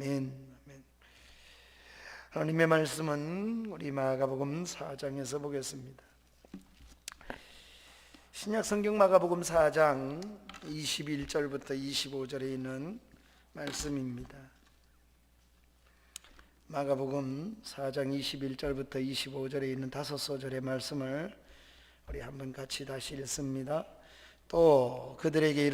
아멘. 하나님의 말씀은 우리 마가복음 4장에서 보겠습니다. 신약성경 마가복음 4장 21절부터 25절에 있는 말씀입니다. 마가복음 4장 21절부터 25절에 있는 5소절의 말씀을 우리 한번 같이 다시 읽습니다. 또 그들에게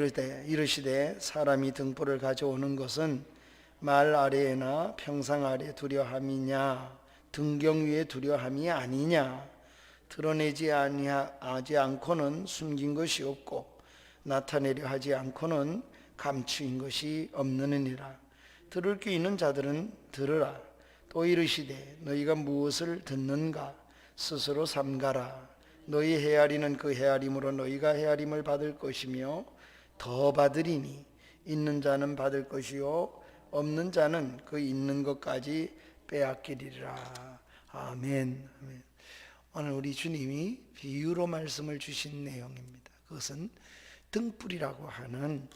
이르시되 사람이 등불을 가져오는 것은 말 아래나 평상 아래 두려함이냐 등경 위에 두려함이 아니냐. 드러내지 아니하지 않고는 숨긴 것이 없고 나타내려 하지 않고는 감추인 것이 없느니라. 들을 귀 있는 자들은 들으라. 또 이르시되 너희가 무엇을 듣는가 스스로 삼가라. 너희 헤아리는 그 헤아림으로 너희가 헤아림을 받을 것이며 더 받으리니 있는 자는 받을 것이요 없는 자는 그 있는 것까지 빼앗기리라. 아멘. 아멘. 오늘 우리 주님이 비유로 말씀을 주신 내용입니다. 그것은 등불이라고 하는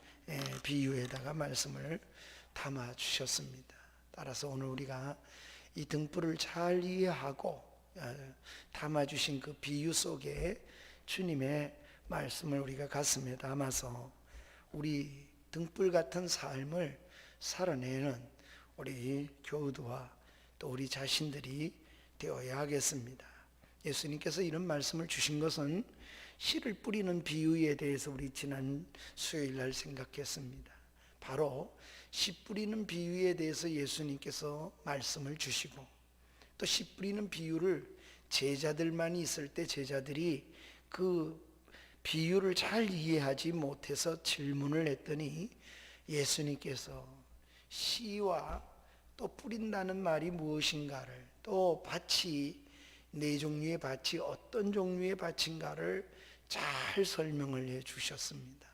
비유에다가 말씀을 담아 주셨습니다. 따라서 오늘 우리가 이 등불을 잘 이해하고 담아 주신 그 비유 속에 주님의 말씀을 우리가 가슴에 담아서 우리 등불 같은 삶을 살아내는 우리 교우들과 또 우리 자신들이 되어야 하겠습니다. 예수님께서 이런 말씀을 주신 것은 씨를 뿌리는 비유에 대해서 우리 지난 수요일 날 생각했습니다. 바로 씨 뿌리는 비유에 대해서 예수님께서 말씀을 주시고 또 씨 뿌리는 비유를 제자들만이 있을 때 제자들이 그 비유를 잘 이해하지 못해서 질문을 했더니 예수님께서 씨와 또 뿌린다는 말이 무엇인가를, 또 밭이 네 종류의 밭이 어떤 종류의 밭인가를 잘 설명을 해 주셨습니다.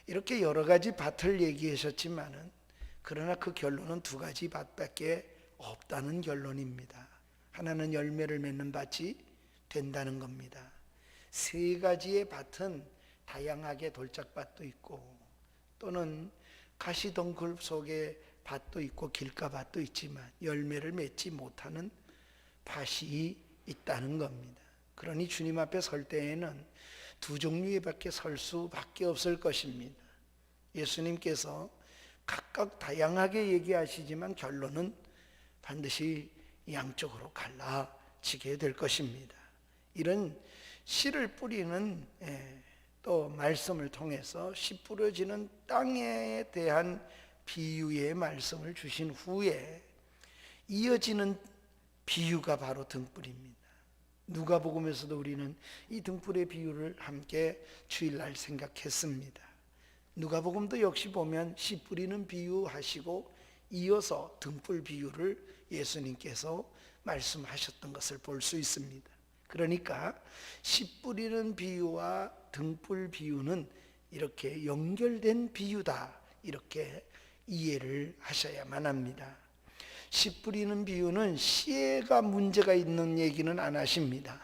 이렇게 여러 가지 밭을 얘기하셨지만은 그러나 그 결론은 두 가지 밭밖에 없다는 결론입니다. 하나는 열매를 맺는 밭이 된다는 겁니다. 세 가지의 밭은 다양하게 돌짝밭도 있고 또는 가시덩굴 속에 밭도 있고 길가밭도 있지만 열매를 맺지 못하는 밭이 있다는 겁니다. 그러니 주님 앞에 설 때에는 두 종류의 밖에 설 수밖에 없을 것입니다. 예수님께서 각각 다양하게 얘기하시지만 결론은 반드시 양쪽으로 갈라지게 될 것입니다. 이런 씨를 뿌리는 또 말씀을 통해서 씨 뿌려지는 땅에 대한 비유의 말씀을 주신 후에 이어지는 비유가 바로 등불입니다. 누가복음에서도 우리는 이 등불의 비유를 함께 주일날 생각했습니다. 누가복음도 역시 보면 씨 뿌리는 비유 하시고 이어서 등불 비유를 예수님께서 말씀하셨던 것을 볼 수 있습니다. 그러니까 씨 뿌리는 비유와 등불 비유는 이렇게 연결된 비유다, 이렇게 이해를 하셔야만 합니다. 씨 뿌리는 비유는 씨가 문제가 있는 얘기는 안 하십니다.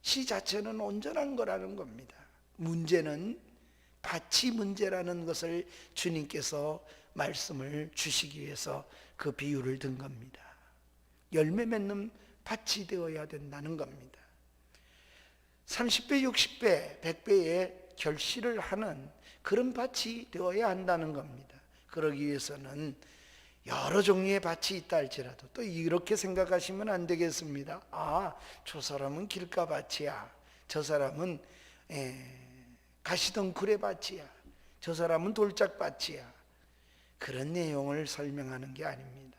씨 자체는 온전한 거라는 겁니다. 문제는 밭이 문제라는 것을 주님께서 말씀을 주시기 위해서 그 비유를 든 겁니다. 열매 맺는 밭이 되어야 된다는 겁니다. 30배, 60배, 100배의 결실을 하는 그런 밭이 되어야 한다는 겁니다. 그러기 위해서는 여러 종류의 밭이 있다 할지라도 또 이렇게 생각하시면 안 되겠습니다. 저 사람은 길가밭이야, 저 사람은 가시덩굴의 밭이야, 저 사람은 돌짝밭이야, 그런 내용을 설명하는 게 아닙니다.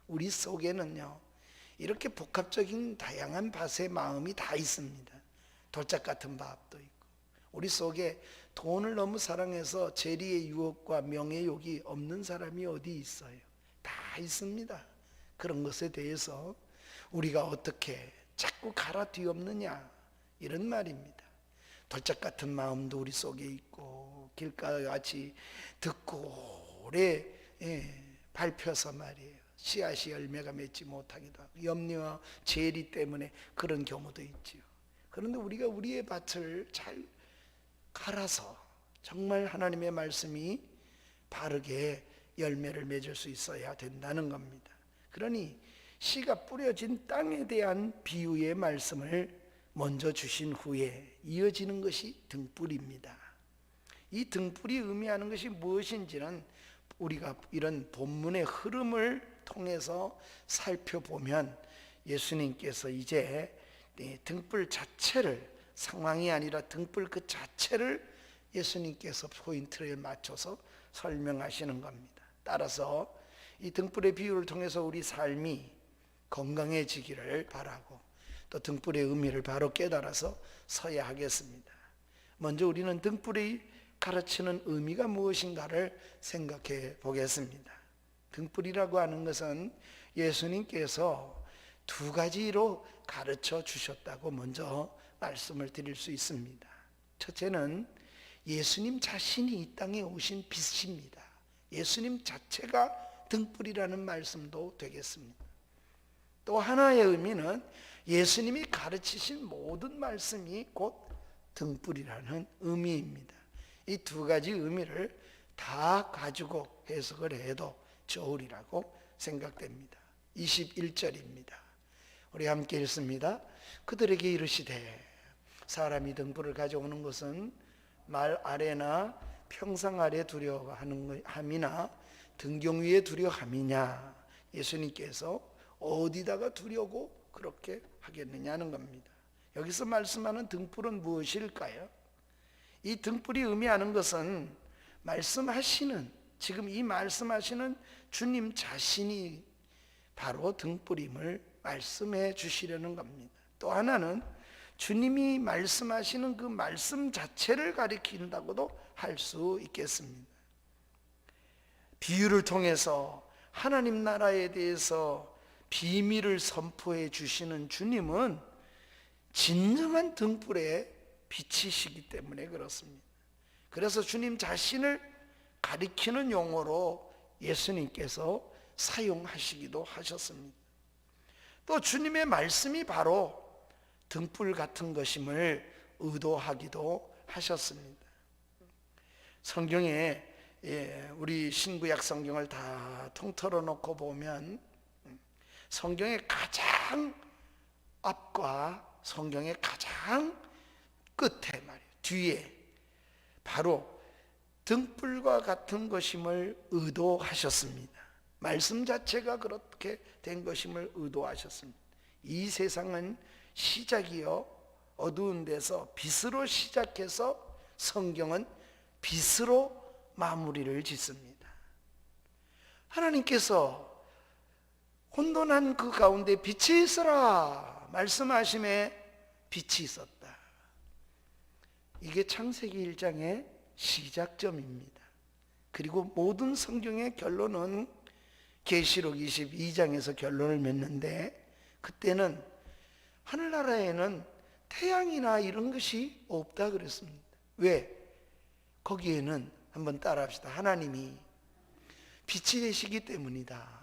우리 속에는요 이렇게 복합적인 다양한 밭의 마음이 다 있습니다. 돌짝 같은 밭도 있고, 우리 속에 돈을 너무 사랑해서 재리의 유혹과 명예욕이 없는 사람이 어디 있어요? 다 있습니다. 그런 것에 대해서 우리가 어떻게 자꾸 갈아 뒤엎느냐, 이런 말입니다. 돌짝 같은 마음도 우리 속에 있고 길가같이 듣고 오래 밟혀서 말이에요 씨앗이 열매가 맺지 못하기도 하고 염려와 재리 때문에 그런 경우도 있지요. 그런데 우리가 우리의 밭을 잘 갈아서 정말 하나님의 말씀이 바르게 열매를 맺을 수 있어야 된다는 겁니다. 그러니 씨가 뿌려진 땅에 대한 비유의 말씀을 먼저 주신 후에 이어지는 것이 등불입니다. 이 등불이 의미하는 것이 무엇인지는 우리가 이런 본문의 흐름을 통해서 살펴보면 예수님께서 이제 등불 자체를, 상황이 아니라 등불 그 자체를 예수님께서 포인트를 맞춰서 설명하시는 겁니다. 따라서 이 등불의 비유를 통해서 우리 삶이 건강해지기를 바라고 또 등불의 의미를 바로 깨달아서 서야 하겠습니다. 먼저 우리는 등불이 가르치는 의미가 무엇인가를 생각해 보겠습니다. 등불이라고 하는 것은 예수님께서 두 가지로 가르쳐 주셨다고 먼저 말씀을 드릴 수 있습니다. 첫째는 예수님 자신이 이 땅에 오신 빛입니다. 예수님 자체가 등불이라는 말씀도 되겠습니다. 또 하나의 의미는 예수님이 가르치신 모든 말씀이 곧 등불이라는 의미입니다. 이 두 가지 의미를 다 가지고 해석을 해도 좋으리라고 생각됩니다. 21절입니다. 우리 함께 읽습니다. 그들에게 이르시되 사람이 등불을 가져오는 것은 말 아래나 평상 아래 두려워함이나 등경 위에 두려워함이냐. 예수님께서 어디다가 두려고 그렇게 하겠느냐는 겁니다. 여기서 말씀하는 등불은 무엇일까요? 이 등불이 의미하는 것은 말씀하시는, 지금 이 말씀하시는 주님 자신이 바로 등불임을 말씀해 주시려는 겁니다. 또 하나는 주님이 말씀하시는 그 말씀 자체를 가리킨다고도 할 수 있겠습니다. 비유를 통해서 하나님 나라에 대해서 비밀을 선포해 주시는 주님은 진정한 등불의 빛이시기 때문에 그렇습니다. 그래서 주님 자신을 가리키는 용어로 예수님께서 사용하시기도 하셨습니다. 또 주님의 말씀이 바로 등불 같은 것임을 의도하기도 하셨습니다. 성경에 우리 신구약 성경을 다 통틀어 놓고 보면 성경의 가장 앞과 성경의 가장 끝에 말이에요, 뒤에 바로 등불과 같은 것임을 의도하셨습니다. 말씀 자체가 그렇게 된 것임을 의도하셨습니다. 이 세상은 시작이요 어두운 데서 빛으로 시작해서 성경은 빛으로 마무리를 짓습니다. 하나님께서 혼돈한 그 가운데 빛이 있으라 말씀하심에 빛이 있었다. 이게 창세기 1장의 시작점입니다. 그리고 모든 성경의 결론은 계시록 22장에서 결론을 맺는데, 그때는 하늘나라에는 태양이나 이런 것이 없다 그랬습니다. 왜? 거기에는 한번 따라합시다. 하나님이 빛이 되시기 때문이다.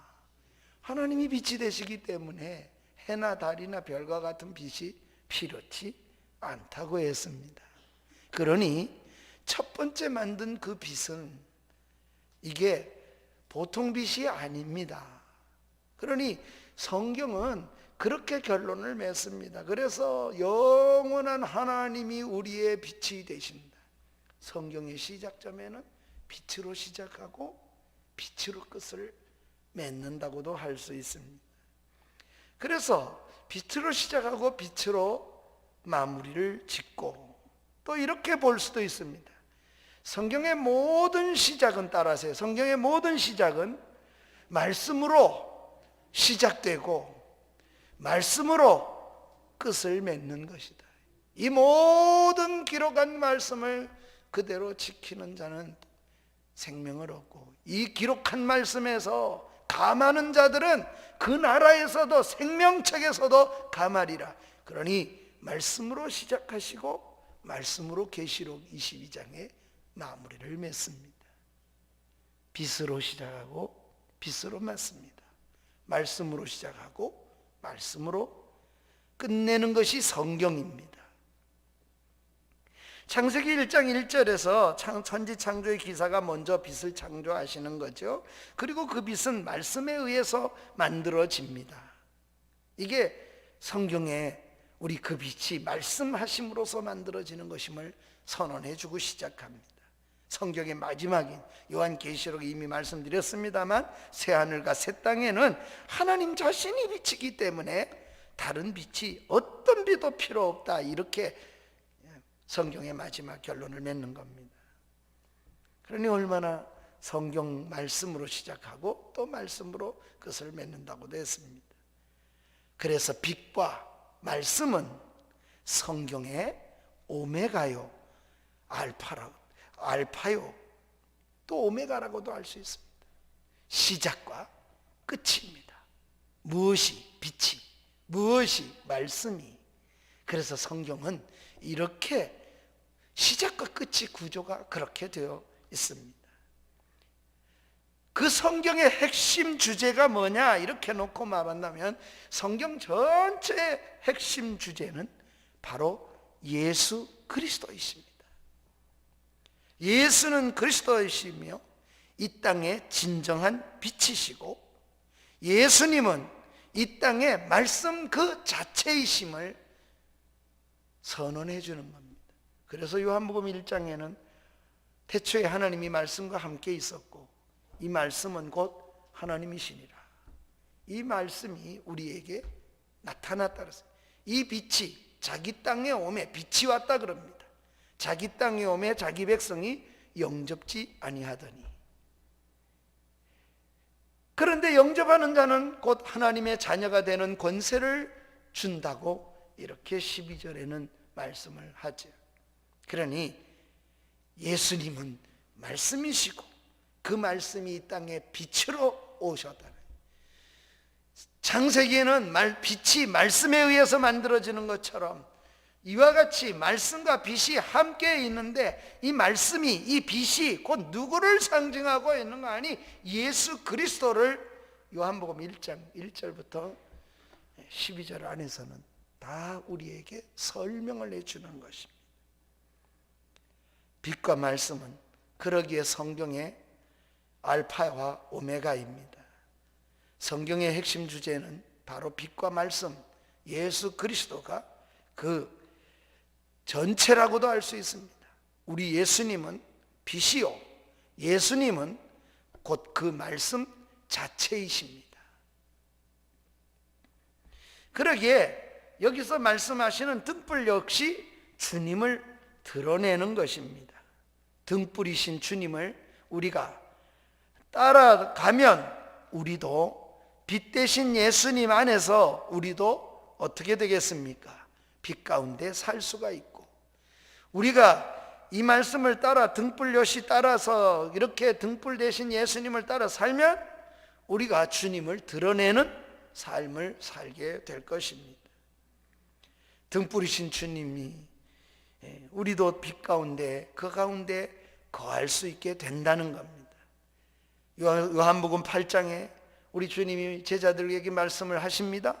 하나님이 빛이 되시기 때문에 해나 달이나 별과 같은 빛이 필요치 않다고 했습니다. 그러니 첫 번째 만든 그 빛은 이게 보통 빛이 아닙니다. 그러니 성경은 그렇게 결론을 맺습니다. 그래서 영원한 하나님이 우리의 빛이 되신다. 성경의 시작점에는 빛으로 시작하고 빛으로 끝을 맺는다고도 할 수 있습니다. 그래서 빛으로 시작하고 빛으로 마무리를 짓고, 또 이렇게 볼 수도 있습니다. 성경의 모든 시작은, 따라하세요, 성경의 모든 시작은 말씀으로 시작되고 말씀으로 끝을 맺는 것이다. 이 모든 기록한 말씀을 그대로 지키는 자는 생명을 얻고, 이 기록한 말씀에서 감하는 자들은 그 나라에서도 생명책에서도 감하리라. 그러니 말씀으로 시작하시고 말씀으로 계시록 22장에 마무리를 맺습니다. 빛으로 시작하고 빛으로 맞습니다. 말씀으로 시작하고 말씀으로 끝내는 것이 성경입니다. 창세기 1장 1절에서 천지 창조의 기사가 먼저 빛을 창조하시는 거죠. 그리고 그 빛은 말씀에 의해서 만들어집니다. 이게 성경에 우리 그 빛이 말씀하심으로서 만들어지는 것임을 선언해 주고 시작합니다. 성경의 마지막인 요한계시록에 이미 말씀드렸습니다만 새하늘과 새 땅에는 하나님 자신이 빛이기 때문에 다른 빛이 어떤 빛도 필요 없다, 이렇게 성경의 마지막 결론을 맺는 겁니다. 그러니 얼마나 성경 말씀으로 시작하고 또 말씀으로 그것을 맺는다고도 했습니다. 그래서 빛과 말씀은 성경의 오메가요, 알파요, 또 오메가라고도 할 수 있습니다. 시작과 끝입니다. 무엇이 빛이, 무엇이 말씀이. 그래서 성경은 이렇게 시작과 끝이 구조가 그렇게 되어 있습니다. 그 성경의 핵심 주제가 뭐냐 이렇게 놓고 말한다면 성경 전체의 핵심 주제는 바로 예수 그리스도이십니다. 예수는 그리스도이시며 이 땅의 진정한 빛이시고 예수님은 이 땅의 말씀 그 자체이심을 선언해 주는 겁니다. 그래서 요한복음 1장에는 태초에 하나님이 말씀과 함께 있었고 이 말씀은 곧 하나님이시니라. 이 말씀이 우리에게 나타났다 그랬어요. 이 빛이 자기 땅에 오매 빛이 왔다 그럽니다. 자기 땅에 오매 자기 백성이 영접지 아니하더니. 그런데 영접하는 자는 곧 하나님의 자녀가 되는 권세를 준다고 이렇게 12절에는 말씀을 하죠. 그러니 예수님은 말씀이시고 그 말씀이 이 땅에 빛으로 오셨다. 창세기에는 빛이 말씀에 의해서 만들어지는 것처럼 이와 같이 말씀과 빛이 함께 있는데 이 말씀이, 이 빛이 곧 누구를 상징하고 있는 거 아니? 예수 그리스도를 요한복음 1장 1절부터 12절 안에서는 다 우리에게 설명을 해주는 것입니다. 빛과 말씀은 그러기에 성경의 알파와 오메가입니다. 성경의 핵심 주제는 바로 빛과 말씀, 예수 그리스도가 그 전체라고도 할 수 있습니다. 우리 예수님은 빛이요, 예수님은 곧 그 말씀 자체이십니다. 그러기에 여기서 말씀하시는 등불 역시 주님을 드러내는 것입니다. 등불이신 주님을 우리가 따라가면 우리도 빛 대신 예수님 안에서 우리도 어떻게 되겠습니까? 빛 가운데 살 수가 있고, 우리가 이 말씀을 따라 등불 여시 따라서 이렇게 등불 대신 예수님을 따라 살면 우리가 주님을 드러내는 삶을 살게 될 것입니다. 등불이신 주님이 우리도 빛 가운데 그 가운데 거할 수 있게 된다는 겁니다. 요한복음 8장에 우리 주님이 제자들에게 말씀을 하십니다.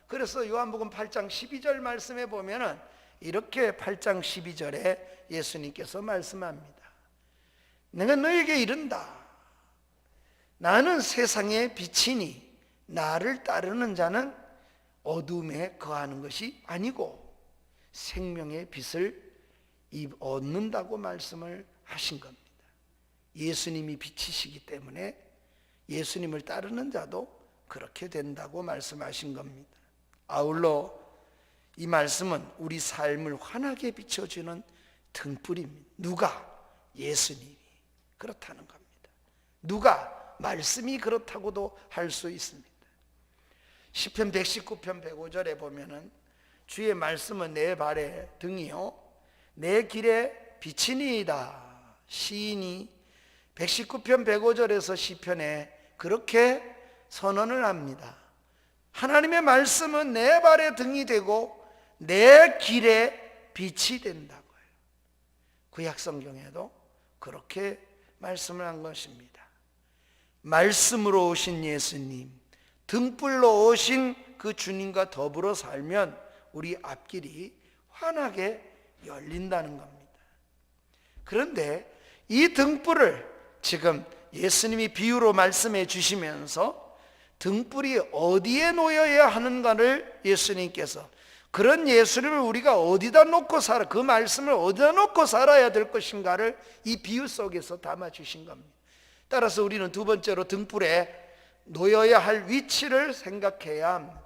그래서 요한복음 8장 12절 말씀에 보면은 이렇게 8장 12절에 예수님께서 말씀합니다. 내가 너에게 이른다. 나는 세상의 빛이니 나를 따르는 자는 어둠에 거하는 것이 아니고 생명의 빛을 얻는다고 말씀을 하신 겁니다. 예수님이 빛이시기 때문에 예수님을 따르는 자도 그렇게 된다고 말씀하신 겁니다. 아울러 이 말씀은 우리 삶을 환하게 비춰주는 등불입니다. 누가? 예수님이 그렇다는 겁니다. 누가? 말씀이 그렇다고도 할 수 있습니다. 시편 119편 105절에 보면은 주의 말씀은 내 발의 등이요 내 길에 비치니이다. 시인이 119편 105절에서 시편에 그렇게 선언을 합니다. 하나님의 말씀은 내 발의 등이 되고 내 길에 빛이 된다고요. 구약성경에도 그렇게 말씀을 한 것입니다. 말씀으로 오신 예수님, 등불로 오신 그 주님과 더불어 살면 우리 앞길이 환하게 열린다는 겁니다. 그런데 이 등불을 지금 예수님이 비유로 말씀해 주시면서 등불이 어디에 놓여야 하는가를 예수님께서, 그런 예수님을 우리가 어디다 놓고 살아, 그 말씀을 어디다 놓고 살아야 될 것인가를 이 비유 속에서 담아 주신 겁니다. 따라서 우리는 두 번째로 등불에 놓여야 할 위치를 생각해야 합니다.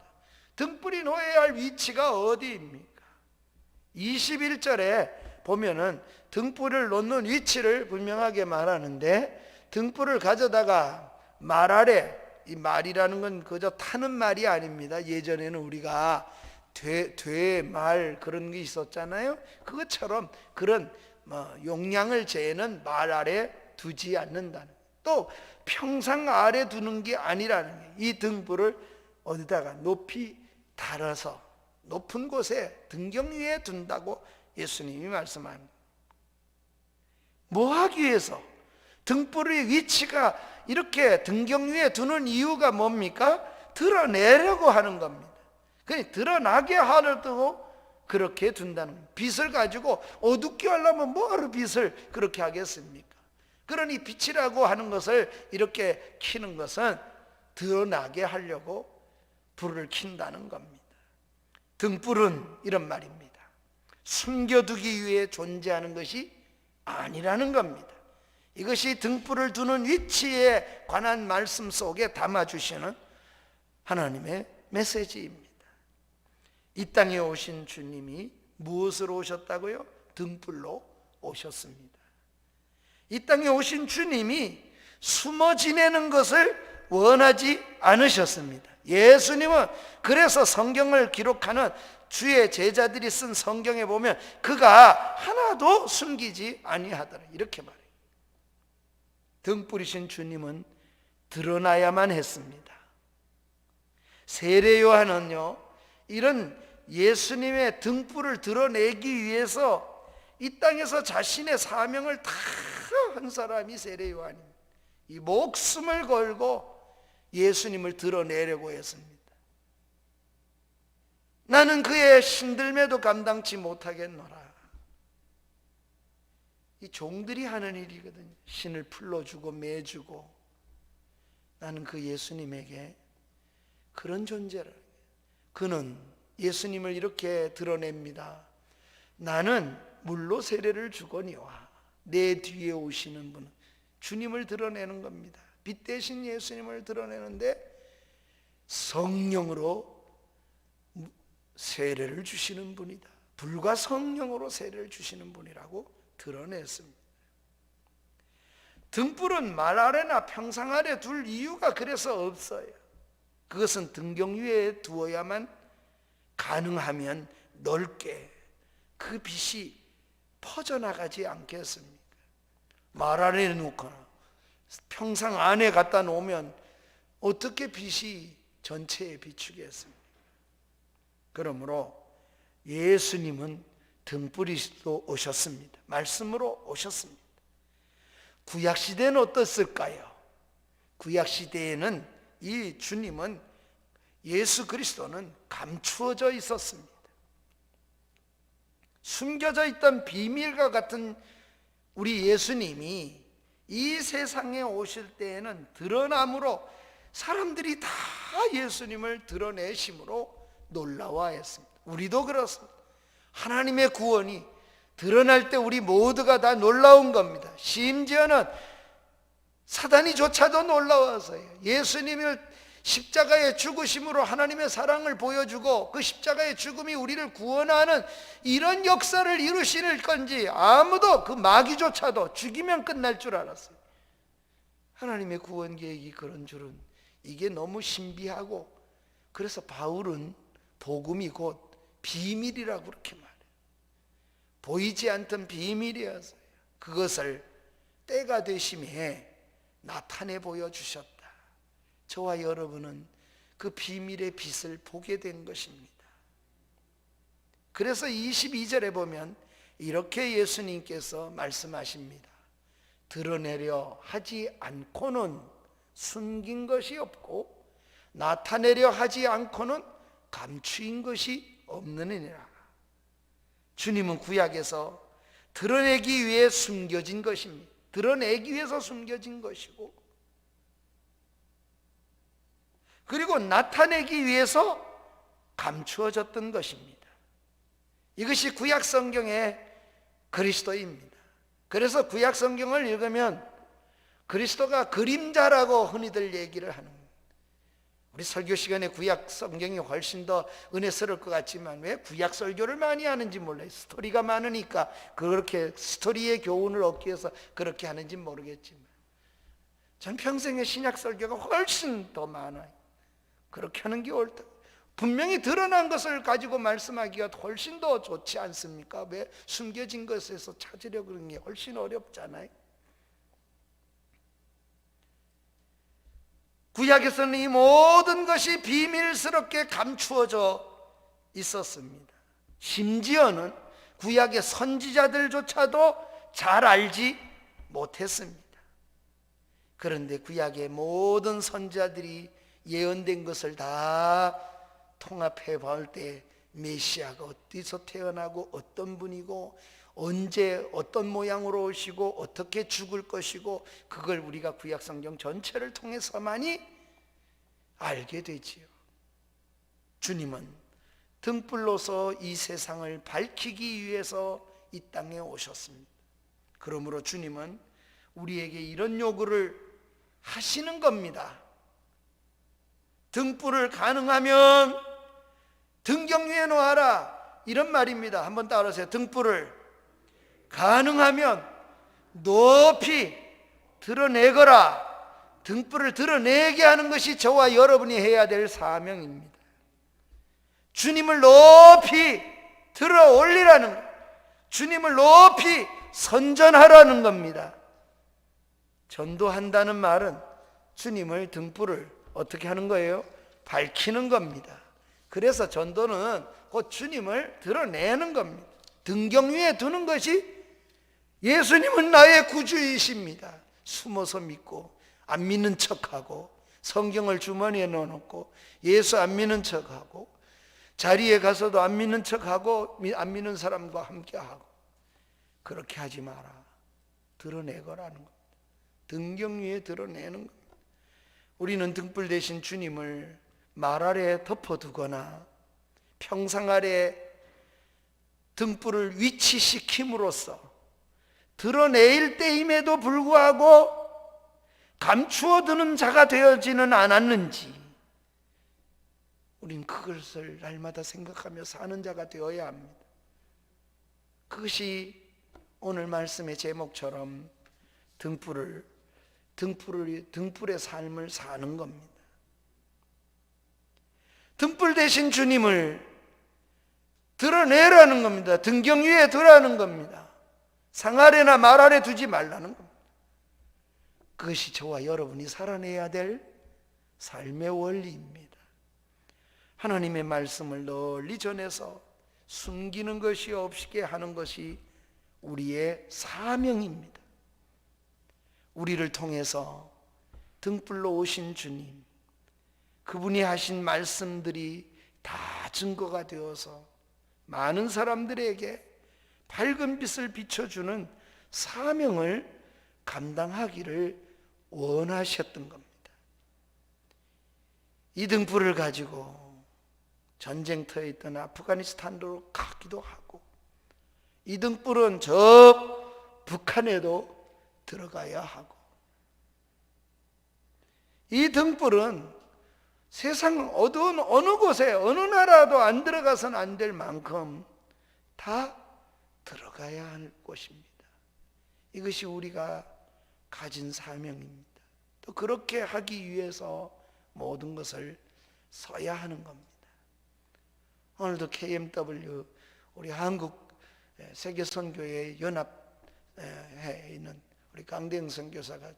등불이 놓여야 할 위치가 어디입니까? 21절에 보면은 등불을 놓는 위치를 분명하게 말하는데, 등불을 가져다가 말 아래, 이 말이라는 건 그저 타는 말이 아닙니다. 예전에는 우리가 말 그런 게 있었잖아요. 그것처럼 그런 용량을 재는 말 아래 두지 않는다는, 또 평상 아래 두는 게 아니라는 게, 이 등불을 어디다가 높이 달아서 높은 곳에 등경 위에 둔다고 예수님이 말씀합니다. 뭐 하기 위해서? 등불의 위치가 이렇게 등경 위에 두는 이유가 뭡니까? 드러내려고 하는 겁니다. 그러니까 드러나게 하려고 그렇게 둔다는 겁니다. 빛을 가지고 어둡게 하려면 뭐하러 빛을 그렇게 하겠습니까? 그러니 빛이라고 하는 것을 이렇게 켜는 것은 드러나게 하려고 불을 킨다는 겁니다. 등불은 이런 말입니다. 숨겨두기 위해 존재하는 것이 아니라는 겁니다. 이것이 등불을 두는 위치에 관한 말씀 속에 담아주시는 하나님의 메시지입니다. 이 땅에 오신 주님이 무엇으로 오셨다고요? 등불로 오셨습니다. 이 땅에 오신 주님이 숨어 지내는 것을 원하지 않으셨습니다. 예수님은 그래서 성경을 기록하는 주의 제자들이 쓴 성경에 보면 그가 하나도 숨기지 아니하더라, 이렇게 말해요. 등불이신 주님은 드러나야만 했습니다. 세례 요한은요, 이런 예수님의 등불을 드러내기 위해서 이 땅에서 자신의 사명을 다 한 사람이 세례 요한입니다. 이 목숨을 걸고 예수님을 드러내려고 했습니다. 나는 그의 신들매도 감당치 못하겠노라. 이 종들이 하는 일이거든요. 신을 풀러주고 매주고. 나는 그 예수님에게 그런 존재를, 그는 예수님을 이렇게 드러냅니다. 나는 물로 세례를 주거니와 내 뒤에 오시는 분은, 주님을 드러내는 겁니다. 빛 대신 예수님을 드러내는데 성령으로 세례를 주시는 분이다. 불과 성령으로 세례를 주시는 분이라고 드러냈습니다. 등불은 말 아래나 평상 아래 둘 이유가 그래서 없어요. 그것은 등경 위에 두어야만 가능하면 넓게 그 빛이 퍼져나가지 않겠습니까? 말 아래에 놓거나 평상 안에 갖다 놓으면 어떻게 빛이 전체에 비추겠습니까? 그러므로 예수님은 등불이시로 오셨습니다. 말씀으로 오셨습니다. 구약시대는 어떻을까요? 구약시대에는 이 주님은, 예수 그리스도는 감추어져 있었습니다. 숨겨져 있던 비밀과 같은 우리 예수님이 이 세상에 오실 때에는 드러남으로 사람들이 다 예수님을 드러내심으로 놀라워했습니다. 우리도 그렇습니다. 하나님의 구원이 드러날 때 우리 모두가 다 놀라운 겁니다. 심지어는 사단이조차도 놀라워서요. 예수님을 십자가의 죽으심으로 하나님의 사랑을 보여주고 그 십자가의 죽음이 우리를 구원하는 이런 역사를 이루실 건지 아무도, 그 마귀조차도 죽이면 끝날 줄 알았어요. 하나님의 구원 계획이 그런 줄은, 이게 너무 신비하고, 그래서 바울은 복음이 곧 비밀이라고 그렇게 말해요. 보이지 않던 비밀이었어요. 그것을 때가 되심에 나타내 보여주셨다. 저와 여러분은 그 비밀의 빛을 보게 된 것입니다. 그래서 22절에 보면 이렇게 예수님께서 말씀하십니다. 드러내려 하지 않고는 숨긴 것이 없고 나타내려 하지 않고는 감추인 것이 없느니라. 주님은 구약에서 드러내기 위해 숨겨진 것입니다. 드러내기 위해서 숨겨진 것이고, 그리고 나타내기 위해서 감추어졌던 것입니다. 이것이 구약 성경의 그리스도입니다. 그래서 구약 성경을 읽으면 그리스도가 그림자라고 흔히들 얘기를 하는 거예요. 우리 설교 시간에 구약 성경이 훨씬 더 은혜스러울 것 같지만 왜 구약 설교를 많이 하는지 몰라요. 스토리가 많으니까 그렇게 스토리의 교훈을 얻기 위해서 그렇게 하는지 모르겠지만 전 평생의 신약 설교가 훨씬 더 많아요. 그렇게 하는 게 옳다. 분명히 드러난 것을 가지고 말씀하기가 훨씬 더 좋지 않습니까? 왜 숨겨진 것에서 찾으려고 그러는 게 훨씬 어렵잖아요. 구약에서는 이 모든 것이 비밀스럽게 감추어져 있었습니다. 심지어는 구약의 선지자들조차도 잘 알지 못했습니다. 그런데 구약의 모든 선지자들이 예언된 것을 다 통합해 볼 때 메시아가 어디서 태어나고 어떤 분이고 언제 어떤 모양으로 오시고 어떻게 죽을 것이고 그걸 우리가 구약 성경 전체를 통해서만이 알게 되지요. 주님은 등불로서 이 세상을 밝히기 위해서 이 땅에 오셨습니다. 그러므로 주님은 우리에게 이런 요구를 하시는 겁니다. 등불을 가능하면 등경 위에 놓아라, 이런 말입니다. 한번 따라하세요. 등불을 가능하면 높이 드러내거라. 등불을 드러내게 하는 것이 저와 여러분이 해야 될 사명입니다. 주님을 높이 들어 올리라는 것, 주님을 높이 선전하라는 겁니다. 전도한다는 말은 주님을 등불을 어떻게 하는 거예요? 밝히는 겁니다. 그래서 전도는 곧 주님을 드러내는 겁니다. 등경 위에 두는 것이 예수님은 나의 구주이십니다. 숨어서 믿고 안 믿는 척하고 성경을 주머니에 넣어놓고 예수 안 믿는 척하고 자리에 가서도 안 믿는 척하고 안 믿는 사람과 함께하고 그렇게 하지 마라. 드러내거라는 겁니다. 등경 위에 드러내는 겁니다. 우리는 등불 대신 주님을 말 아래 덮어두거나 평상 아래 등불을 위치시킴으로써 드러낼 때임에도 불구하고 감추어두는 자가 되어지는 않았는지 우린 그것을 날마다 생각하며 사는 자가 되어야 합니다. 그것이 오늘 말씀의 제목처럼 등불의 삶을 사는 겁니다. 등불 대신 주님을 드러내라는 겁니다. 등경 위에 두라는 겁니다. 상 아래나 말 아래 두지 말라는 겁니다. 그것이 저와 여러분이 살아내야 될 삶의 원리입니다. 하나님의 말씀을 널리 전해서 숨기는 것이 없게 하는 것이 우리의 사명입니다. 우리를 통해서 등불로 오신 주님, 그분이 하신 말씀들이 다 증거가 되어서 많은 사람들에게 밝은 빛을 비춰주는 사명을 감당하기를 원하셨던 겁니다. 이 등불을 가지고 전쟁터에 있던 아프가니스탄으로 가기도 하고 이 등불은 저 북한에도 들어가야 하고 이 등불은 세상 어두운 어느 곳에 어느 나라도 안 들어가서는 안 될 만큼 다 들어가야 할 곳입니다. 이것이 우리가 가진 사명입니다. 또 그렇게 하기 위해서 모든 것을 써야 하는 겁니다. 오늘도 KMW 우리 한국 세계선교회 연합회에 있는 우리 강대영 선교사가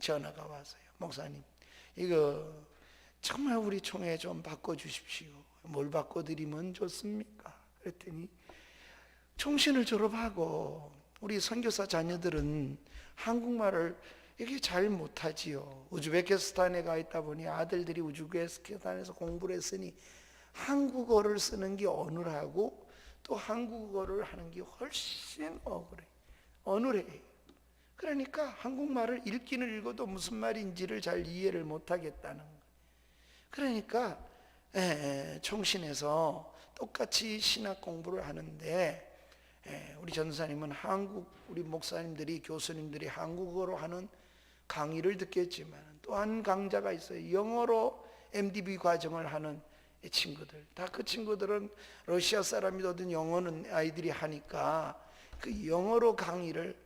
전화가 왔어요. 목사님, 이거 정말 우리 총회 좀 바꿔주십시오. 뭘 바꿔드리면 좋습니까? 그랬더니 총신을 졸업하고 우리 선교사 자녀들은 한국말을 이렇게 잘 못하지요. 우즈베키스탄에 가 있다 보니 아들들이 우즈베키스탄에서 공부를 했으니 한국어를 쓰는 게 어눌하고 또 한국어를 하는 게 훨씬 억울해. 어눌해. 그러니까 한국말을 읽기는 읽어도 무슨 말인지를 잘 이해를 못하겠다는 거예요. 그러니까 총신에서 똑같이 신학 공부를 하는데 우리 전도사님은 우리 목사님들이 교수님들이 한국어로 하는 강의를 듣겠지만 또 한 강좌가 있어요. 영어로 MDB 과정을 하는 친구들. 다 그 친구들은 러시아 사람이든 영어는 아이들이 하니까 그 영어로 강의를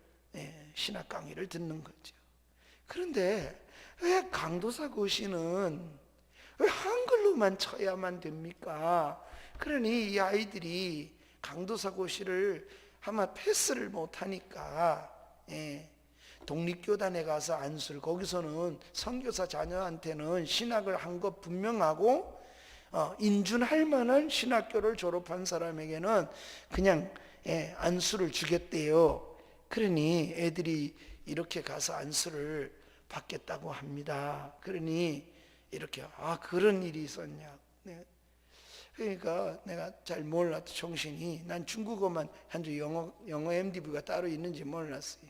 신학 강의를 듣는 거죠. 그런데 왜 강도사 고시는 왜 한글로만 쳐야만 됩니까? 그러니 이 아이들이 강도사 고시를 아마 패스를 못하니까 독립교단에 가서 안수를, 거기서는 선교사 자녀한테는 신학을 한 것 분명하고 인준할 만한 신학교를 졸업한 사람에게는 그냥 안수를 주겠대요. 그러니 애들이 이렇게 가서 안수를 받겠다고 합니다. 그러니 이렇게 그런 일이 있었냐. 그러니까 내가 잘 몰랐던 총신이, 난 중국어만 한줄 영어 MDB가 따로 있는지 몰랐어요.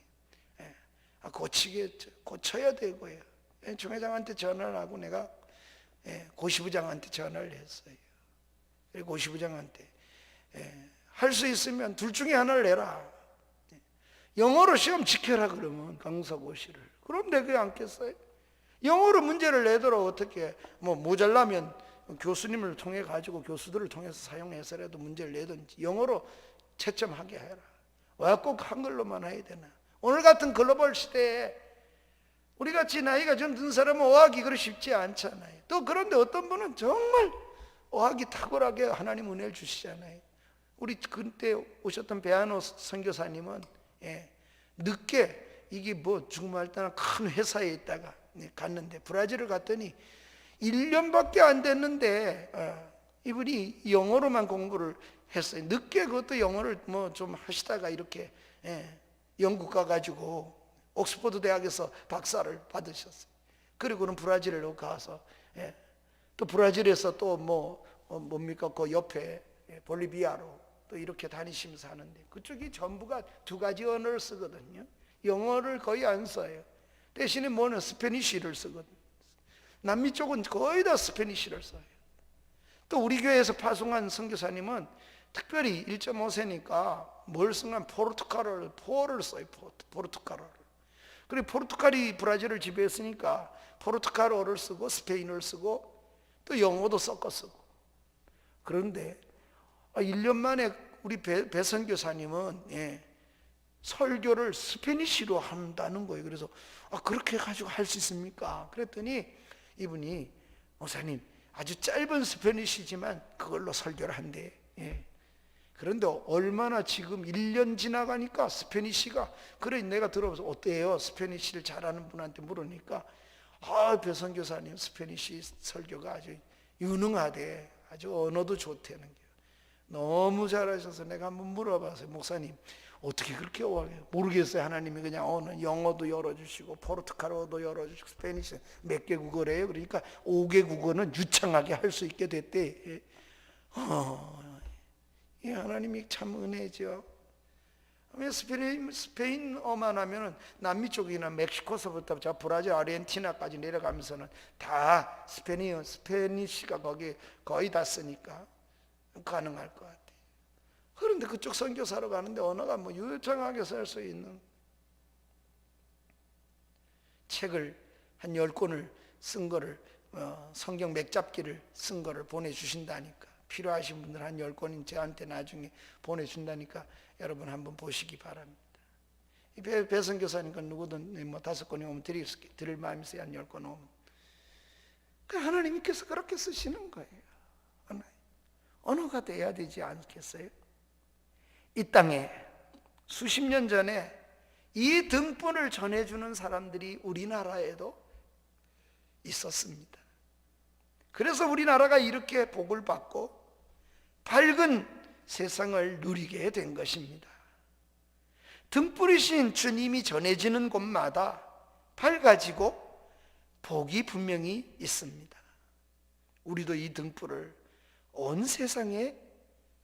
고쳐야 되고요. 총회장한테 전화를 하고 내가 고시부장한테 전화를 했어요. 고시부장한테 할 수 있으면 둘 중에 하나를 내라. 영어로 시험 지켜라 그러면 강사고시를. 그럼 내게 않겠어요? 영어로 문제를 내도록 어떻게 모자라면 교수님을 통해 가지고 교수들을 통해서 사용해서라도 문제를 내든지 영어로 채점하게 해라. 왜 꼭 한글로만 해야 되나? 오늘 같은 글로벌 시대에 우리같이 나이가 좀 든 사람은 어학이 그리 쉽지 않잖아요. 또 그런데 어떤 분은 정말 어학이 탁월하게 하나님 은혜를 주시잖아요. 우리 그때 오셨던 배한호 선교사님은 늦게 이게 중국말 따는 큰 회사에 있다가 갔는데 브라질을 갔더니 1년밖에 안 됐는데 이분이 영어로만 공부를 했어요. 늦게 그것도 영어를 좀 하시다가 이렇게 영국 가가지고 옥스퍼드 대학에서 박사를 받으셨어요. 그리고는 브라질로 가서 또 브라질에서 또 뭡니까 그 옆에 볼리비아로 또 이렇게 다니시면서 하는데 그쪽이 전부가 두 가지 언어를 쓰거든요. 영어를 거의 안 써요. 대신에 스페니쉬를 쓰거든요. 남미 쪽은 거의 다 스페니쉬를 써요. 또 우리 교회에서 파송한 선교사님은 특별히 1.5세니까 뭘 쓰면 포를 써요. 포르투갈어를. 그리고 포르투갈이 브라질을 지배했으니까 포르투갈어를 쓰고 스페인어를 쓰고 또 영어도 섞어 쓰고. 그런데 1년 만에 우리 배 선교사님은 설교를 스페니쉬로 한다는 거예요. 그래서 그렇게 가지고 할 수 있습니까? 그랬더니 이분이 목사님 아주 짧은 스페니쉬지만 그걸로 설교를 한대. 그런데 얼마나 지금 1년 지나가니까 스페니쉬가, 그래 내가 들어봐서 어때요? 스페니쉬를 잘하는 분한테 물으니까 배선교사님 스페니쉬 설교가 아주 유능하대. 아주 언어도 좋다는 게. 너무 잘하셔서 내가 한번 물어봤어요. 목사님 어떻게 그렇게 모르겠어요. 하나님이 그냥 영어도 열어주시고 포르투갈어도 열어주시고 스페니쉬 몇 개 국어래요. 그러니까 5개 국어는 유창하게 할 수 있게 됐대. 이 하나님이 참 은혜죠. 스페인어만 하면은 남미 쪽이나 멕시코서부터 저 브라질, 아르헨티나까지 내려가면서는 다 스페니쉬가 거기 거의 다 쓰니까 가능할 것 같아요. 그런데 그쪽 선교사로 가는데 언어가 유창하게 쓸 수 있는 책을 한 10권을 쓴 거를 성경 맥잡기를 쓴 거를 보내주신다니까, 필요하신 분들 한 10권인 저한테 나중에 보내준다니까 여러분 한번 보시기 바랍니다. 이 배선교사니까 누구든 5권이 오면 드릴 마음이 있어요. 한 10권 오면. 하나님께서 그렇게 쓰시는 거예요. 언어가 돼야 되지 않겠어요? 이 땅에 수십 년 전에 이 등불을 전해주는 사람들이 우리나라에도 있었습니다. 그래서 우리나라가 이렇게 복을 받고 밝은 세상을 누리게 된 것입니다. 등불이신 주님이 전해지는 곳마다 밝아지고 복이 분명히 있습니다. 우리도 이 등불을 온 세상에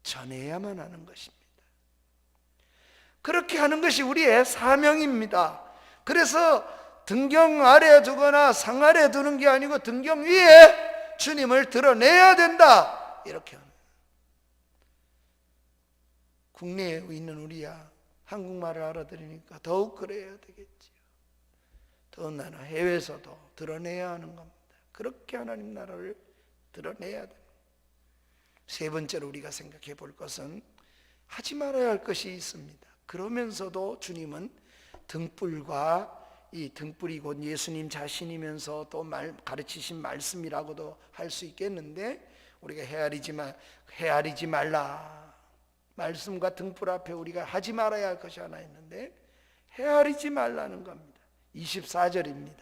전해야만 하는 것입니다. 그렇게 하는 것이 우리의 사명입니다. 그래서 등경 아래에 두거나 상 아래에 두는 게 아니고 등경 위에 주님을 드러내야 된다, 이렇게 하는. 국내에 있는 우리야 한국말을 알아들으니까 더욱 그래야 되겠지요. 더군다나 해외에서도 드러내야 하는 겁니다. 그렇게 하나님 나라를 드러내야 됩니다. 세 번째로 우리가 생각해 볼 것은 하지 말아야 할 것이 있습니다. 그러면서도 주님은 등불과, 이 등불이 곧 예수님 자신이면서 또 가르치신 말씀이라고도 할 수 있겠는데, 우리가 헤아리지 말라. 말씀과 등불 앞에 우리가 하지 말아야 할 것이 하나 있는데 헤아리지 말라는 겁니다. 24절입니다.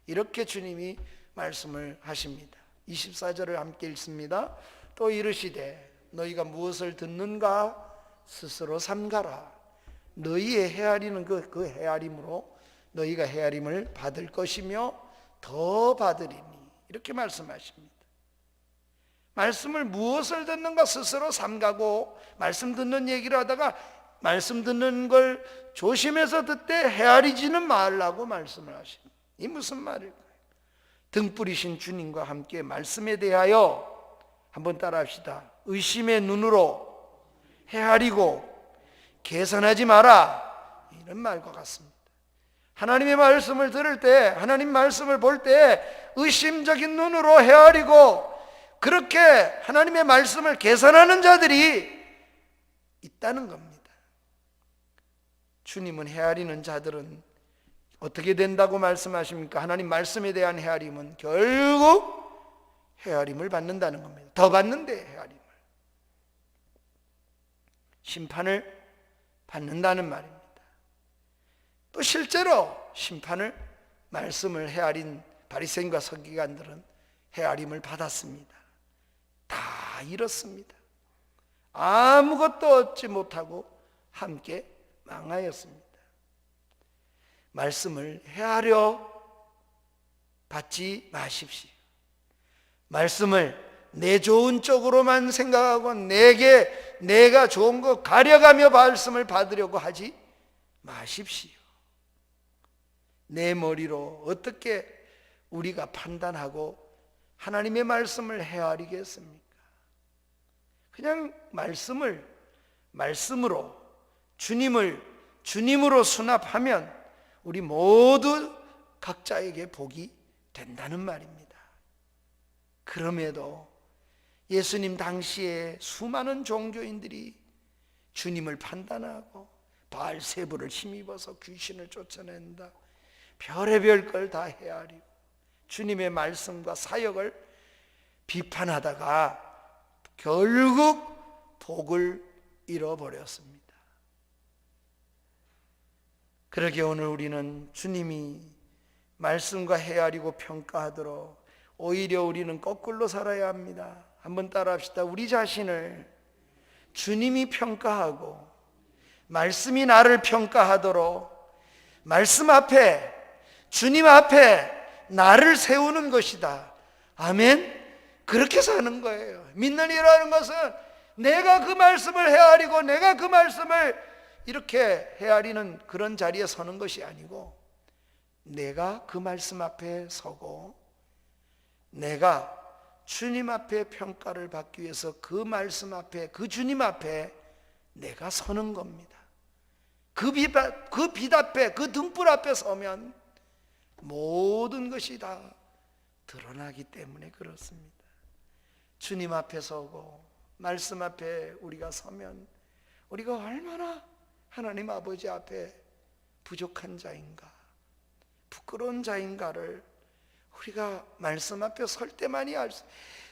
이렇게 주님이 말씀을 하십니다. 24절을 함께 읽습니다. 또 이르시되 너희가 무엇을 듣는가 스스로 삼가라. 너희의 헤아리는 그 헤아림으로 너희가 헤아림을 받을 것이며 더 받으리니, 이렇게 말씀하십니다. 말씀을 무엇을 듣는가 스스로 삼가고, 말씀 듣는 얘기를 하다가 말씀 듣는 걸 조심해서 듣되 헤아리지는 말라고 말씀을 하십니다. 이 무슨 말일까요? 등불이신 주님과 함께 말씀에 대하여 한번 따라합시다. 의심의 눈으로 헤아리고 계산하지 마라, 이런 말과 같습니다. 하나님의 말씀을 들을 때, 하나님 말씀을 볼 때 의심적인 눈으로 헤아리고 그렇게 하나님의 말씀을 계산하는 자들이 있다는 겁니다. 주님은 헤아리는 자들은 어떻게 된다고 말씀하십니까? 하나님 말씀에 대한 헤아림은 결국 헤아림을 받는다는 겁니다. 더 받는데 헤아림을, 심판을 받는다는 말입니다. 또 실제로 심판을, 말씀을 헤아린 바리새인과 서기관들은 헤아림을 받았습니다. 다 잃었습니다. 아무것도 얻지 못하고 함께 망하였습니다. 말씀을 헤아려 받지 마십시오. 말씀을 내 좋은 쪽으로만 생각하고 내가 좋은 거 가려가며 말씀을 받으려고 하지 마십시오. 내 머리로 어떻게 우리가 판단하고 하나님의 말씀을 헤아리겠습니까? 그냥 말씀으로 주님으로 수납하면 우리 모두 각자에게 복이 된다는 말입니다. 그럼에도 예수님 당시에 수많은 종교인들이 주님을 판단하고 바알세부를 힘입어서 귀신을 쫓아낸다, 별의별 걸 다 헤아리고 주님의 말씀과 사역을 비판하다가 결국 복을 잃어버렸습니다. 그러게 오늘 우리는 주님이 말씀과 헤아리고 평가하도록 오히려 우리는 거꾸로 살아야 합니다. 한번 따라합시다. 우리 자신을 주님이 평가하고 말씀이 나를 평가하도록 말씀 앞에, 주님 앞에 나를 세우는 것이다. 아멘. 그렇게 사는 거예요. 믿는 이라는 것은 내가 그 말씀을 헤아리고 내가 그 말씀을 이렇게 헤아리는 그런 자리에 서는 것이 아니고, 내가 그 말씀 앞에 서고 내가 주님 앞에 평가를 받기 위해서 그 말씀 앞에, 그 주님 앞에 내가 서는 겁니다. 그 빛 앞에, 그 등불 앞에 서면 모든 것이 다 드러나기 때문에 그렇습니다. 주님 앞에 서고 말씀 앞에 우리가 서면 우리가 얼마나 하나님 아버지 앞에 부족한 자인가, 부끄러운 자인가를 우리가 말씀 앞에 설 때만이 알 수.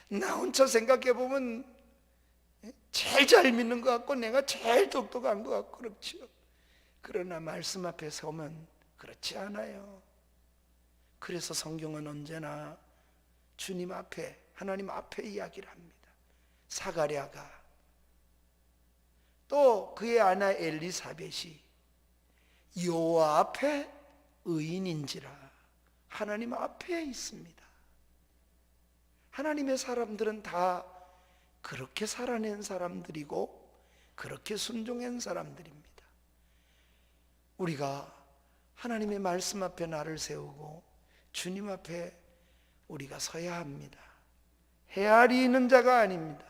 나 혼자 생각해 보면 제일 잘 믿는 것 같고 내가 제일 똑똑한 것 같고 그렇죠. 그러나 말씀 앞에 서면 그렇지 않아요. 그래서 성경은 언제나 주님 앞에, 하나님 앞에 이야기를 합니다. 사가랴가 또 그의 아내 엘리사벳이 여호와 앞에 의인인지라 하나님 앞에 있습니다. 하나님의 사람들은 다 그렇게 살아낸 사람들이고 그렇게 순종한 사람들입니다. 우리가 하나님의 말씀 앞에 나를 세우고 주님 앞에 우리가 서야 합니다. 헤아리는 자가 아닙니다.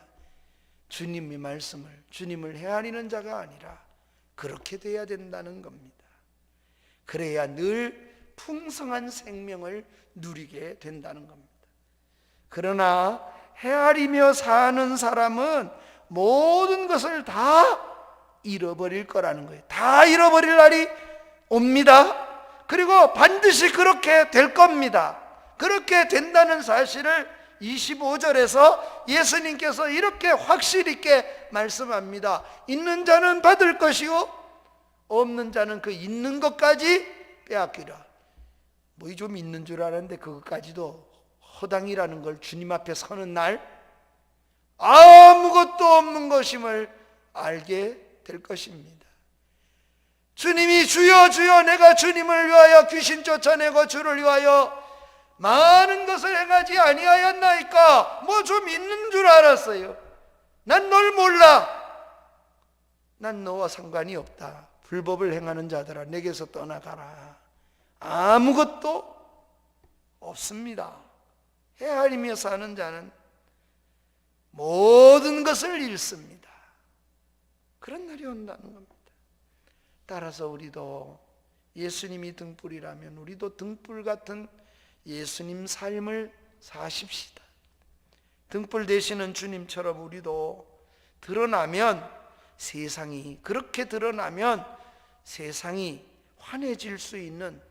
주님의 말씀을, 주님을 헤아리는 자가 아니라 그렇게 돼야 된다는 겁니다. 그래야 늘 풍성한 생명을 누리게 된다는 겁니다. 그러나 헤아리며 사는 사람은 모든 것을 다 잃어버릴 거라는 거예요. 다 잃어버릴 날이 옵니다. 그리고 반드시 그렇게 될 겁니다. 그렇게 된다는 사실을 25절에서 예수님께서 이렇게 확실히 있게 말씀합니다. 있는 자는 받을 것이요 없는 자는 그 있는 것까지 빼앗기라. 뭐 좀 있는 줄 알았는데 그것까지도 허당이라는 걸 주님 앞에 서는 날 아무것도 없는 것임을 알게 될 것입니다. 주님이 주여 주여 내가 주님을 위하여 귀신 쫓아내고 주를 위하여 많은 것을 행하지 아니하였나이까. 뭐 좀 있는 줄 알았어요. 난 널 몰라. 난 너와 상관이 없다. 불법을 행하는 자들아 내게서 떠나가라. 아무것도 없습니다. 헤아리며 사는 자는 모든 것을 잃습니다. 그런 날이 온다는 겁니다. 따라서 우리도 예수님이 등불이라면 우리도 등불 같은 예수님 삶을 사십시다. 등불 되시는 주님처럼 우리도 드러나면 세상이, 그렇게 드러나면 세상이 환해질 수 있는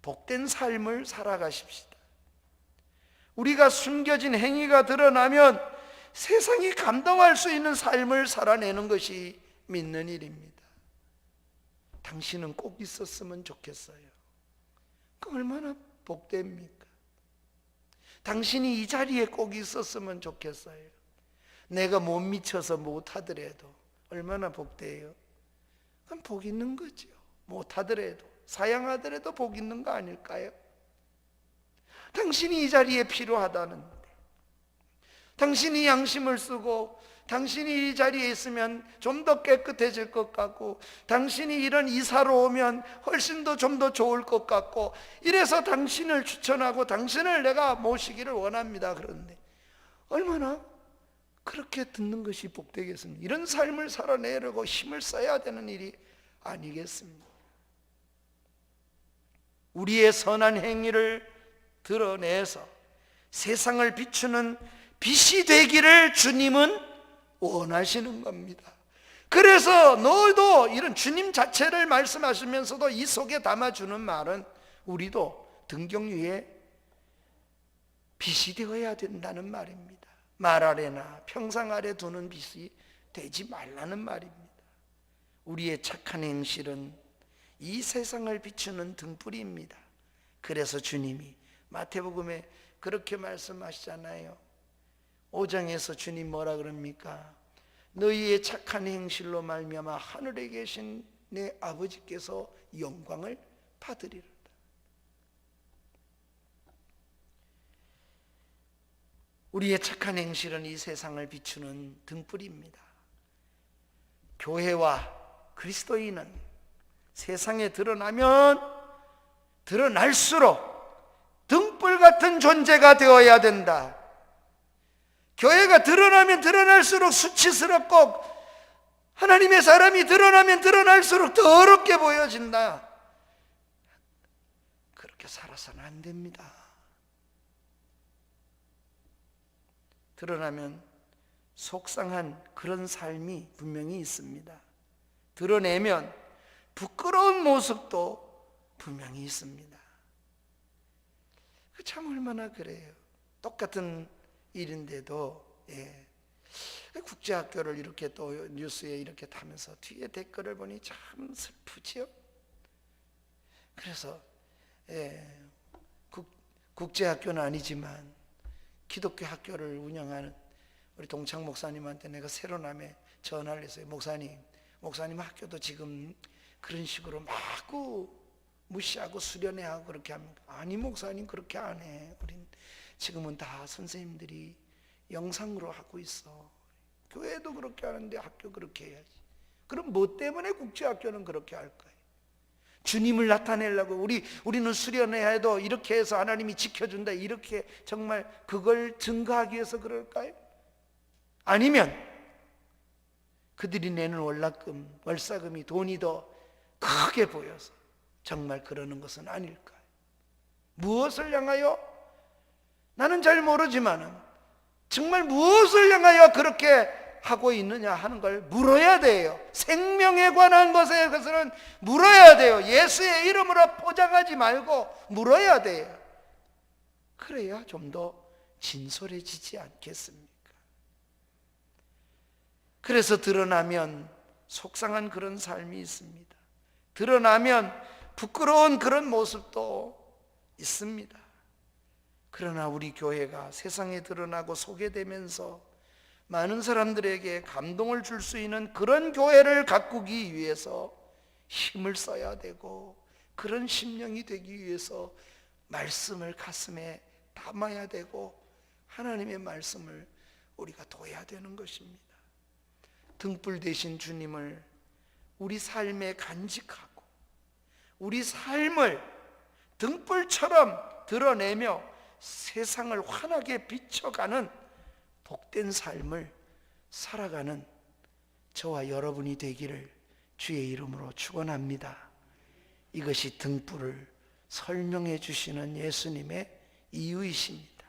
복된 삶을 살아가십시다. 우리가 숨겨진 행위가 드러나면 세상이 감동할 수 있는 삶을 살아내는 것이 믿는 일입니다. 당신은 꼭 있었으면 좋겠어요. 그 얼마나 복됩니까? 당신이 이 자리에 꼭 있었으면 좋겠어요. 내가 못 미쳐서 못하더라도 얼마나 복돼요? 그럼 복 있는 거죠. 못하더라도, 사양하더라도 복 있는 거 아닐까요? 당신이 이 자리에 필요하다는데, 당신이 양심을 쓰고 당신이 이 자리에 있으면 좀 더 깨끗해질 것 같고, 당신이 이런 이사로 오면 훨씬 더 좀 더 좋을 것 같고, 이래서 당신을 추천하고 당신을 내가 모시기를 원합니다. 그런데 얼마나 그렇게 듣는 것이 복되겠습니까? 이런 삶을 살아내려고 힘을 써야 되는 일이 아니겠습니까? 우리의 선한 행위를 드러내서 세상을 비추는 빛이 되기를 주님은 원하시는 겁니다. 그래서 너도 이런 주님 자체를 말씀하시면서도 이 속에 담아주는 말은 우리도 등경 위에 빛이 되어야 된다는 말입니다. 말 아래나 평상 아래 두는 빛이 되지 말라는 말입니다. 우리의 착한 행실은 이 세상을 비추는 등불입니다. 그래서 주님이 마태복음에 그렇게 말씀하시잖아요. 5장에서 주님 뭐라 그럽니까? 너희의 착한 행실로 말미암아 하늘에 계신 내 아버지께서 영광을 받으리로다. 우리의 착한 행실은 이 세상을 비추는 등불입니다. 교회와 그리스도인은 세상에 드러나면 드러날수록 등불 같은 존재가 되어야 된다. 교회가 드러나면 드러날수록 수치스럽고, 하나님의 사람이 드러나면 드러날수록 더럽게 보여진다. 그렇게 살아서는 안 됩니다. 드러나면 속상한 그런 삶이 분명히 있습니다. 드러내면 부끄러운 모습도 분명히 있습니다. 참 얼마나 그래요. 똑같은 일인데도 국제학교를 이렇게 또 뉴스에 이렇게 타면서 뒤에 댓글을 보니 참 슬프지요. 그래서 국제학교는 아니지만 기독교 학교를 운영하는 우리 동창 목사님한테 내가 새로남에 전화를 했어요. 목사님 학교도 지금 그런 식으로 마구 무시하고 수련회하고 그렇게 합니까? 아니 목사님 그렇게 안 해. 우린 지금은 다 선생님들이 영상으로 하고 있어. 교회도 그렇게 하는데 학교 그렇게 해야지. 그럼 뭐 때문에 국제학교는 그렇게 할까요? 주님을 나타내려고 우리는 수련해야 해도 이렇게 해서 하나님이 지켜준다, 이렇게 정말 그걸 증거하기 위해서 그럴까요? 아니면 그들이 내는 월납금, 월사금이 돈이 더 크게 보여서 정말 그러는 것은 아닐까요? 무엇을 향하여? 나는 잘 모르지만 정말 무엇을 향하여 그렇게 하고 있느냐 하는 걸 물어야 돼요. 생명에 관한 것에 그것은 물어야 돼요. 예수의 이름으로 포장하지 말고 물어야 돼요. 그래야 좀 더 진솔해지지 않겠습니까? 그래서 드러나면 속상한 그런 삶이 있습니다. 드러나면 부끄러운 그런 모습도 있습니다. 그러나 우리 교회가 세상에 드러나고 소개되면서 많은 사람들에게 감동을 줄 수 있는 그런 교회를 가꾸기 위해서 힘을 써야 되고, 그런 심령이 되기 위해서 말씀을 가슴에 담아야 되고, 하나님의 말씀을 우리가 둬야 되는 것입니다. 등불 되신 주님을 우리 삶에 간직하고 우리 삶을 등불처럼 드러내며 세상을 환하게 비춰가는 복된 삶을 살아가는 저와 여러분이 되기를 주의 이름으로 축원합니다. 이것이 등불을 설명해 주시는 예수님의 이유이십니다.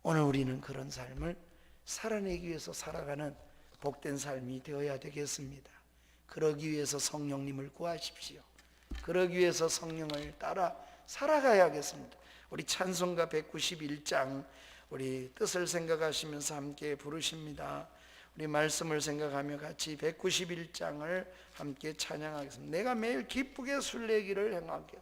오늘 우리는 그런 삶을 살아내기 위해서 살아가는 복된 삶이 되어야 되겠습니다. 그러기 위해서 성령님을 구하십시오. 그러기 위해서 성령을 따라 살아가야겠습니다. 우리 찬송가 191장 우리 뜻을 생각하시면서 함께 부르십니다. 우리 말씀을 생각하며 같이 191장을 함께 찬양하겠습니다. 내가 매일 기쁘게 순례길을 행하게